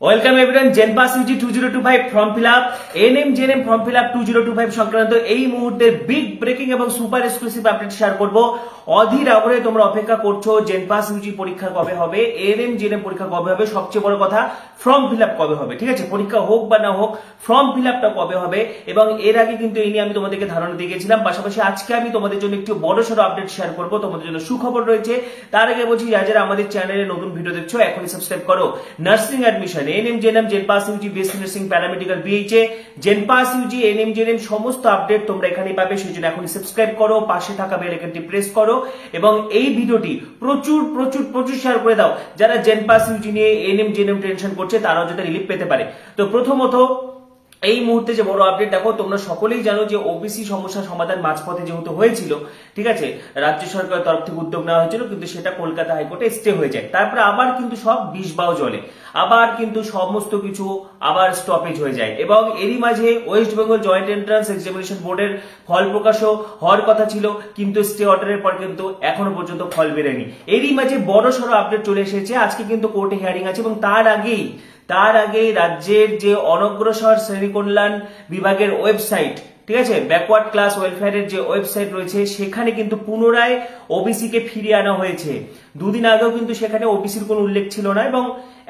Welcome everyone. JENPAS UG 2025 form fill up, ANM GNM form fill up 2025 সংক্রান্ত এই মুহূর্তের big breaking এবং super exclusive update share করব। অধীর আগ্রহে তোমরা অপেক্ষা করছো জেনপাস ইউজি পরীক্ষা কবে হবে, এনএম জেএনএম পরীক্ষা কবে হবে, সবচেয়ে বড় কথা ফর্ম ফিল আপ কবে হবে। ঠিক আছে, পরীক্ষা হোক বা না হোক ফর্ম ফিল আপটা কবে হবে, এবং এর আগে কিন্তু এই নিয়ে আমি তোমাদেরকে ধারণা দিয়ে গেছিলাম। পাশাপাশি আজকে আমি তোমাদের জন্য একটু বড় সড়ো আপডেট শেয়ার করব, তোমাদের জন্য সুখবর রয়েছে। তার আগে বলছি যারা আমাদের চ্যানেলে নতুন ভিডিও দেখছো এখনই সাবস্ক্রাইব করো। Nursing admission, ANM GNM, JENPAS UG, BSc nursing, paramedical, BHA, JENPAS UG, ANM GNM সমস্ত আপডেট তোমরা এখানেই পাবে। সেই জন্য এখনই সাবস্ক্রাইব করো, পাশে থাকা বেল আইকনটি প্রেস করো এবং এই ভিডিওটি প্রচুর প্রচুর প্রচুর শেয়ার করে দাও। যারা জেনপাস ইউজি নিয়ে এনএম জেএনএম টেনশন করছে তারাও যাতে রিলিফ পেতে পারে। তো প্রথমত এই মুহূর্তে যে বড় আপডেট, দেখো তোমরা সকলেই জানো যে ওবিসি সমস্যার সমাধান মাঝপথে যেহেতু হয়েছিল, ঠিক আছে, রাজ্য সরকারের তরফ থেকে উদ্যোগ নেওয়া হয়েছিল, কিন্তু সেটা কলকাতা হাইকোর্টে স্টে হয়ে যায়। তারপরে আবার কিন্তু সব বিষবাও জলে, আবার কিন্তু সমস্ত কিছু আবার স্টপেজ হয়ে যায়। এবং এরই মাঝে West Bengal joint entrance examination বোর্ডের ফল প্রকাশও হওয়ার কথা ছিল, কিন্তু স্টে অর্ডারের পর কিন্তু এখনো পর্যন্ত ফল বেরোয়নি। এরই মাঝে বড় সড়ো আপডেট চলে এসেছে। আজকে কিন্তু কোর্টে হিয়ারিং আছে এবং তার আগেই রাজ্যের যে অনগ্রসর শ্রেণী কল্যাণ বিভাগের ওয়েবসাইট, ঠিক আছে, ব্যাকওয়ার্ড ক্লাস ওয়েলফেয়ারের যে ওয়েবসাইট রয়েছে সেখানে কিন্তু পুনরায় ওবিসি কে ফিরিয়ে আনা হয়েছে। দুদিন আগেও কিন্তু সেখানে ওবিসির কোনো উল্লেখ ছিল না, এবং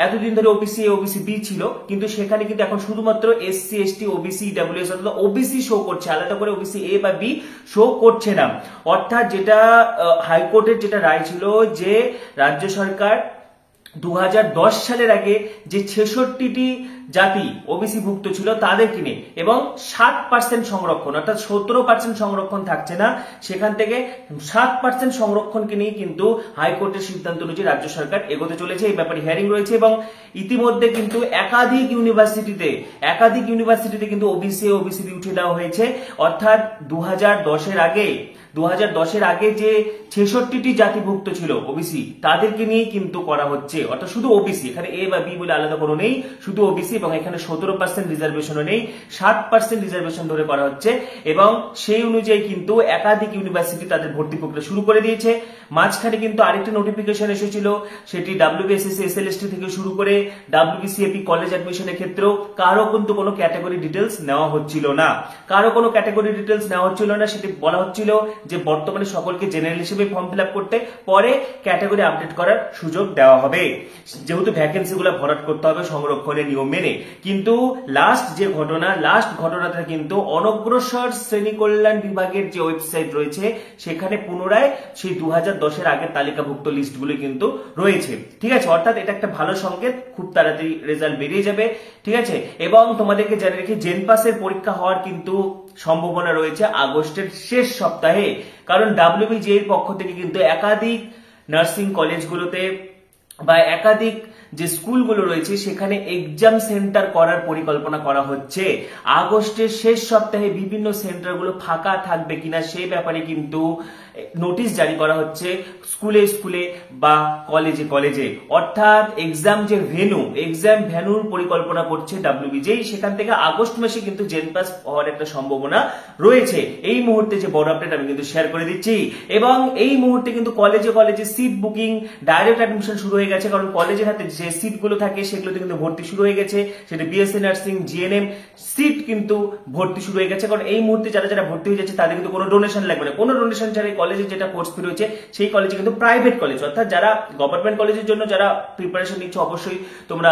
এতদিন ধরে ওবিসি এ ওবিসি বি ছিল, কিন্তু সেখানে কিন্তু এখন শুধুমাত্র এসসি এসটি ওবিসি ডাব্লিউএস অর্থাৎ ওবিসি শো করছে, আলাদা করে ওবিসি এ বা বি শো করছে না। অর্থাৎ যেটা হাইকোর্টের যেটা রায় ছিল যে রাজ্য সরকার 2010 সালের আগে যে 66টি জাতি ওবিসি ভুক্ত ছিল তাদেরকে নিয়ে এবং 7% সংরক্ষণ, অর্থাৎ 17% সংরক্ষণ থাকছে না, সেখান থেকে 7% সংরক্ষণকে নিয়ে কিন্তু হাইকোর্টের সিদ্ধান্ত অনুযায়ী রাজ্য সরকার এগোতে চলেছে। এই ব্যাপারে হিয়ারিং রয়েছে এবং ইতিমধ্যে কিন্তু একাধিক ইউনিভার্সিটিতে কিন্তু ওবিসি বি উঠে দেওয়া হয়েছে। অর্থাৎ 2010 এর আগে যে 66টি জাতিভুক্ত ছিল ওবিসি তাদেরকে নিয়ে কিন্তু করা হচ্ছে, অর্থাৎ শুধু ওবিসি, এখানে এ বা বি বলে আলাদা কোনো নেই, শুধু ওবিসি, এবং এখানে 17% রিজার্ভেশনও নেই, 7% রিজার্ভেশন ধরে করা হচ্ছে। এবং সেই অনুযায়ী কিন্তু একাধিক ইউনিভার্সিটি তাদের ভর্তি প্রক্রিয়া শুরু করে দিয়েছে। মাঝখানে কিন্তু আরেকটি নোটিফিকেশন এসেছিল, সেটি ডাব্লিউবিএসএসসি এসএলএসটি থেকে শুরু করে ডাব্লিউবিসিএপি কলেজ অ্যাডমিশনের ক্ষেত্রেও কারো কিন্তু কোনো ক্যাটাগরি ডিটেলস নেওয়া হচ্ছিল না, সেটি বলা হচ্ছিল যে বর্তমানে সকলকে জেনারেল হিসেবে ফর্ম ফিল আপ করতে, পরে ক্যাটাগরি আপডেট করার সুযোগ দেওয়া হবে, যেহেতু ভ্যাকেন্সি গুলো ভরাট করতে হবে সংরক্ষণের নিয়ম মেনে। কিন্তু লাস্ট ঘটনাটা কিন্তু অনগ্রসর শ্রেণী কল্যাণ বিভাগের যে ওয়েবসাইট রয়েছে সেখানে পুনরায় সেই 2010 এর আগের তালিকাভুক্ত লিস্টগুলো কিন্তু রয়েছে। ঠিক আছে, অর্থাৎ এটা একটা ভালো সংকেত, খুব তাড়াতাড়ি রেজাল্ট বেরিয়ে যাবে। ঠিক আছে, এবং তোমাদেরকে জানিয়ে রাখি জেনপাসের পরীক্ষা হওয়ার কিন্তু সম্ভাবনা রয়েছে আগস্টের শেষ সপ্তাহে, কারণ ডাব্লিউবিজে এর পক্ষ থেকে কিন্তু একাধিক নার্সিং কলেজগুলোতে বা একাধিক যে স্কুলগুলো রয়েছে সেখানে এক্সাম সেন্টার করার পরিকল্পনা করা হচ্ছে। আগস্টের শেষ সপ্তাহে বিভিন্ন সেন্টারগুলো ফাঁকা থাকবে কিনা সে ব্যাপারে কিন্তু নোটিশ জারি করা হচ্ছে স্কুলে বা কলেজে, অর্থাৎ এক্সাম ভেন্যুর পরিকল্পনা করছে ডাব্লিউবিজেই। সেখান থেকে আগস্ট মাসে কিন্তু জেনপাস হওয়ার একটা সম্ভাবনা রয়েছে। এই মুহূর্তে যে বড় আপডেট আমি কিন্তু শেয়ার করে দিচ্ছি। এবং এই মুহূর্তে কিন্তু কলেজে সিট বুকিং, ডাইরেক্ট অ্যাডমিশন শুরু হয়ে গেছে, কারণ কলেজের হাতে যে সিটগুলো থাকে সেগুলোতে কিন্তু ভর্তি শুরু হয়ে গেছে। সেটা বিএসসি নার্সিং, জিএনএম সিট কিন্তু ভর্তি শুরু হয়ে গেছে, কারণ এই মুহূর্তে যারা ভর্তি হয়ে যাচ্ছে তাদের কিন্তু কোনো ডোনেশন লাগবে না। কোনো ডোনেশন ছাড়াই কলেজে যেটা কোর্স ফি রয়েছে সেই কলেজে কিন্তু প্রাইভেট কলেজ, অর্থাৎ যারা গভর্নমেন্ট কলেজের জন্য যারা প্রিপারেশন নিচ্ছে অবশ্যই তোমরা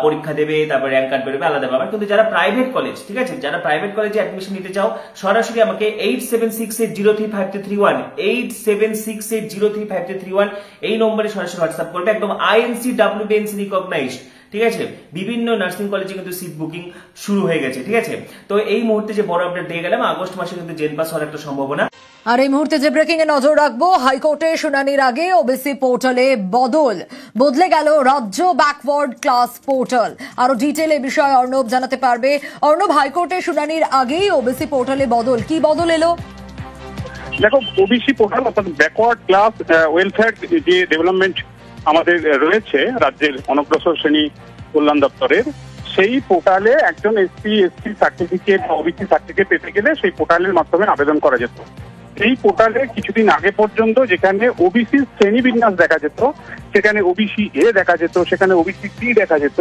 পরীক্ষা দেবে, তারপর র্যাঙ্ক কার্ড বেরোবে আলাদা ব্যাপার। কিন্তু যারা প্রাইভেট কলেজ, ঠিক আছে, যারা প্রাইভেট কলেজে অ্যাডমিশন নিতে চাও সরাসরি আমাকে 8768035331 8768035331 এই নম্বরে সরাসরি হোয়াটসঅ্যাপ করবে, একদম আইএনসি ডাব্লিউবিএনসি রিকগনাইজড। ঠিক আছে, বিভিন্ন নার্সিং কলেজে কিন্তু সিট বুকিং শুরু হয়ে গেছে। ঠিক আছে, তো এই মুহূর্তে যে বড় আপডেট দিয়ে গেলাম, আগস্ট মাসে কিন্তু জেনপাস হওয়ার একটা সম্ভাবনা। আর এই মুহূর্তে যে ব্রেকিং এ নজর রাখবো, হাইকোর্টে শুনানির আগে ওবিসি পোর্টালে বদলে গেল রাজ্য ব্যাকওয়ার্ড ক্লাস পোর্টাল। আরো ডিটেল এ বিষয়ে অর্ণব জানাতে পারবে। অর্ণব, হাইকোর্টে শুনানির আগেই ওবিসি পোর্টালে কি বদল এলো? দেখো, ওবিসি পোর্টাল অর্থাৎ ব্যাকওয়ার্ড ক্লাস ওয়েলফেয়ার যে ডেভেলপমেন্ট আমাদের রয়েছে রাজ্যের অনগ্রসর শ্রেণী কল্যাণ দপ্তরের, সেই পোর্টালে একজন এসসি এসটি সার্টিফিকেট বা ওবিসি সার্টিফিকেট পেতে গেলে সেই পোর্টালের মাধ্যমে আবেদন করা যেত। এই পোর্টালে কিছুদিন আগে পর্যন্ত যেখানে ওবিসি শ্রেণীবিন্যাস দেখা যেত, সেখানে ওবিসি এ দেখা যেত, সেখানে ওবিসি সি দেখা যেত,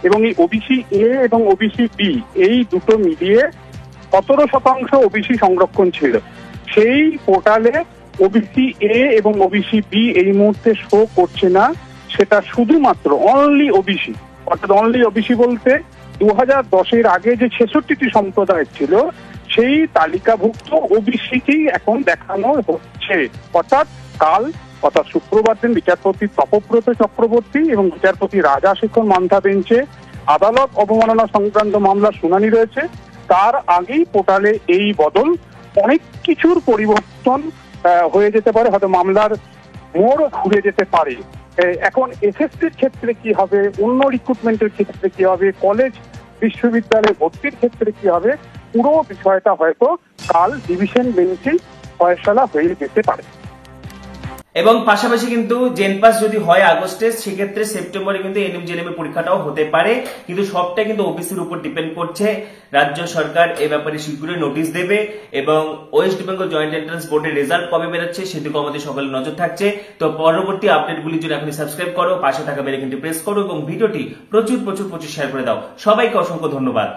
এবং এই ওবিসি এ এবং ওবিসি বি এই দুটো মিলিয়ে 17% ওবিসি সংরক্ষণ ছিল। সেই পোর্টালে ওবিসি এ এবং ওবিসি বি এই মুহূর্তে শো করছে না, সেটা শুধুমাত্র অনলি ওবিসি, অর্থাৎ অনলি ওবিসি বলতে 2010-এর আগে যে 66টি সম্প্রদায় ছিল সেই তালিকাভুক্ত ওবিসিকেই এখন দেখানো হচ্ছে। অর্থাৎ শুক্রবার দিন বিচারপতি তপব্রত চক্রবর্তী এবং বিচারপতি রাজা শেখর মান্থা বেঞ্চে আদালত অবমাননা সংক্রান্ত মামলার শুনানি রয়েছে, তার আগেই পোর্টালে এই বদল। অনেক কিছুর পরিবর্তন হয়ে যেতে পারে, হয়তো মামলার মোড় ঘুরে যেতে পারে। এখন এসএসসির ক্ষেত্রে কি হবে, অন্য রিক্রুটমেন্টের ক্ষেত্রে কি হবে, কলেজ বিশ্ববিদ্যালয়ে ভর্তির ক্ষেত্রে কি হবে, পুরো বিষয়টা হয়তো কাল ডিভিশন বেঞ্চে ফয়সালা হয়ে যেতে পারে। এবং পাশাপাশি কিন্তু জেনপাস যদি হয় আগস্টে, সেক্ষেত্রে সেপ্টেম্বরে কিন্তু এনএম জেএনএম পরীক্ষাটাও হতে পারে, কিন্তু সবটা কিন্তু ওবিসির উপর ডিপেন্ড করছে। রাজ্য সরকার এ ব্যাপারে শীঘ্রই নোটিশ দেবে এবং ওয়েস্ট বেঙ্গল জয়েন্ট এন্ট্রান্স বোর্ডের রেজাল্ট কবে বেরোচ্ছে সেদিকে আমাদের সকলের নজর থাকছে। তো পরবর্তী আপডেটগুলির জন্য এখনই সাবস্ক্রাইব করো, পাশে থাকা বেল আইকনটি প্রেস করো এবং ভিডিওটি প্রচুর শেয়ার করে দাও। সবাইকে অসংখ্য ধন্যবাদ।